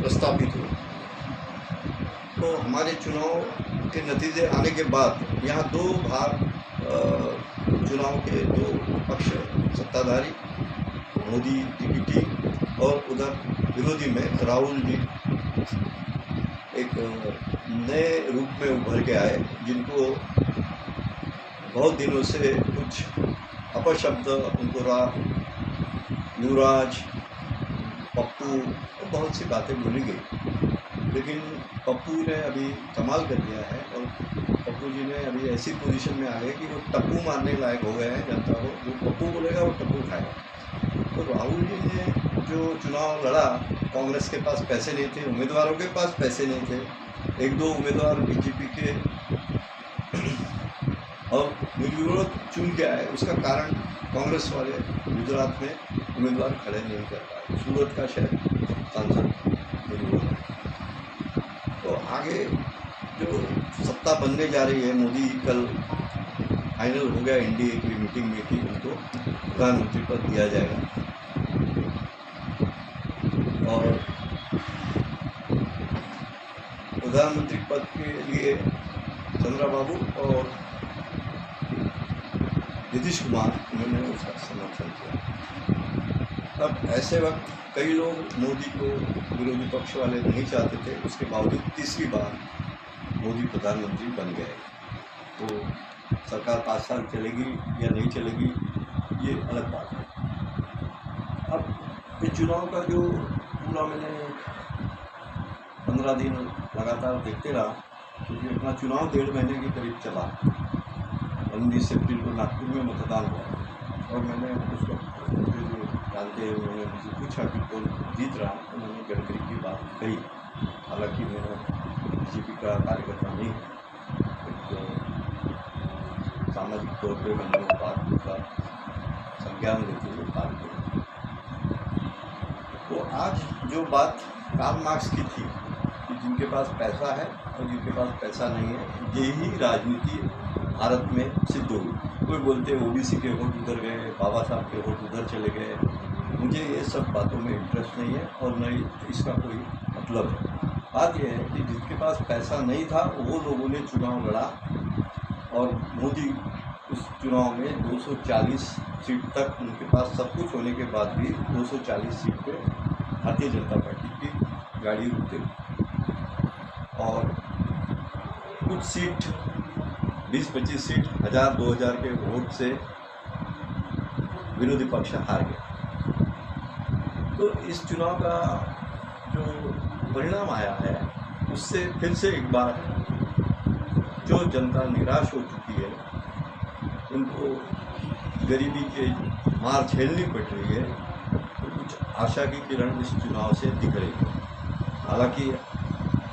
प्रस्तापित हुए। तो हमारे चुनाव के नतीजे आने के बाद यहाँ दो भाग चुनाव के दो पक्ष सत्ताधारी, मोदी टीपीटी और उधर विरोधी में राहुल जी एक नए रूप में उभर के आए, जिनको बहुत दिनों से कुछ अपशब्द उनको युवराज, पप्पू और बहुत सी बातें बोली गई, लेकिन पप्पू ने अभी कमाल कर दिया है और पप्पू जी ने अभी ऐसी पोजीशन में आ गए कि वो टप्पू मारने लायक हो गए हैं जनता को। जो पप्पू बोलेगा वो टप्पू खाएगा। तो राहुल जी ने जो चुनाव लड़ा, कांग्रेस के पास पैसे नहीं थे, उम्मीदवारों के पास पैसे नहीं थे, एक दो उम्मीदवार बीजेपी के और निर्विरोध चुन के आए। उसका कारण कांग्रेस वाले गुजरात में उम्मीदवार खड़े नहीं कर पाए। सूरत का शहर सांसद निर्विरोध है। तो आगे जो सत्ता बनने जा रही है, मोदी कल फाइनल हो गया एनडीए की मीटिंग में कि उनको प्रधानमंत्री पद दिया जाएगा और प्रधानमंत्री पद के लिए चंद्रबाबू और नीतीश कुमार उन्होंने उसका समर्थन किया। अब ऐसे वक्त कई लोग मोदी को विरोधी पक्ष वाले नहीं चाहते थे, उसके बावजूद तीसरी बार मोदी प्रधानमंत्री बन गए। तो सरकार 5 साल चलेगी या नहीं चलेगी ये अलग बात है। अब ये चुनाव का जो पूरा मैंने 15 दिन लगातार देखते रहा, क्योंकि अपना चुनाव 1.5 महीने के करीब चला। 19 अप्रैल को नागपुर में मतदान हुआ और मैंने उसको मुझे जो जानते हैं उन्होंने मुझे पूछा कि कौन जीत रहा, तो मैंने गडकरी की बात कही। हालांकि मैं बीजेपी का कार्यकर्ता नहीं हूँ, एक सामाजिक तौर पर मैंने उस बात का संज्ञान लेते हुए बात की। तो आज जो बात कार्ल मार्क्स की थी कि जिनके पास पैसा है और जिनके पास पैसा नहीं है, यही राजनीति भारत में सिद्ध हुई। कोई बोलते ओबीसी के वोट उधर गए, बाबा साहब के वोट उधर चले गए। मुझे ये सब बातों में इंटरेस्ट नहीं है और न ही इसका कोई मतलब है। बात यह है कि जिनके पास पैसा नहीं था वो लोगों ने चुनाव लड़ा और मोदी उस चुनाव में 240 सीट तक, उनके पास सब कुछ होने के बाद भी 240 सीट पे भारतीय जनता पार्टी की गाड़ी रुक गई और कुछ सीट 20-25 सीट 1000-2000 के वोट से विरोधी पक्ष हार गया। तो इस चुनाव का जो परिणाम आया है उससे फिर से एक बार जो जनता निराश हो चुकी है, उनको गरीबी के मार झेलनी पड़ रही है, तो कुछ आशा की किरण इस चुनाव से दिख रही है। हालांकि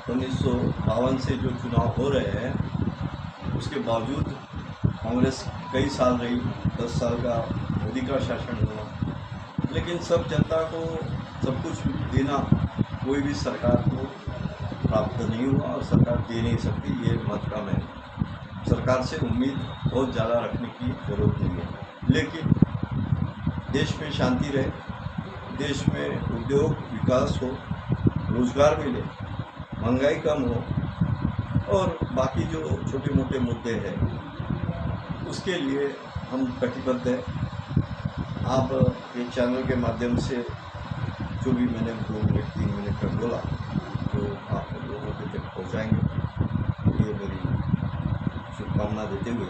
1952 से जो चुनाव हो रहे हैं उसके बावजूद कांग्रेस कई साल रही, 10 साल का मोदी का शासन हुआ, लेकिन सब जनता को सब कुछ देना कोई भी सरकार को प्राप्त नहीं हुआ और सरकार दे नहीं सकती। ये मत का मैं सरकार से उम्मीद बहुत ज़्यादा रखने की ज़रूरत नहीं है, लेकिन देश में शांति रहे, देश में उद्योग विकास हो, रोजगार मिले, महंगाई कम हो और बाकी जो छोटे मोटे मुद्दे हैं उसके लिए हम कटिबद्ध हैं। आप ये चैनल के माध्यम से जो भी मैंने 2 मिनट 3 मिनट का बोला तो आप लोगों के तक पहुँचाएँगे, ये मेरी शुभकामना देते हुए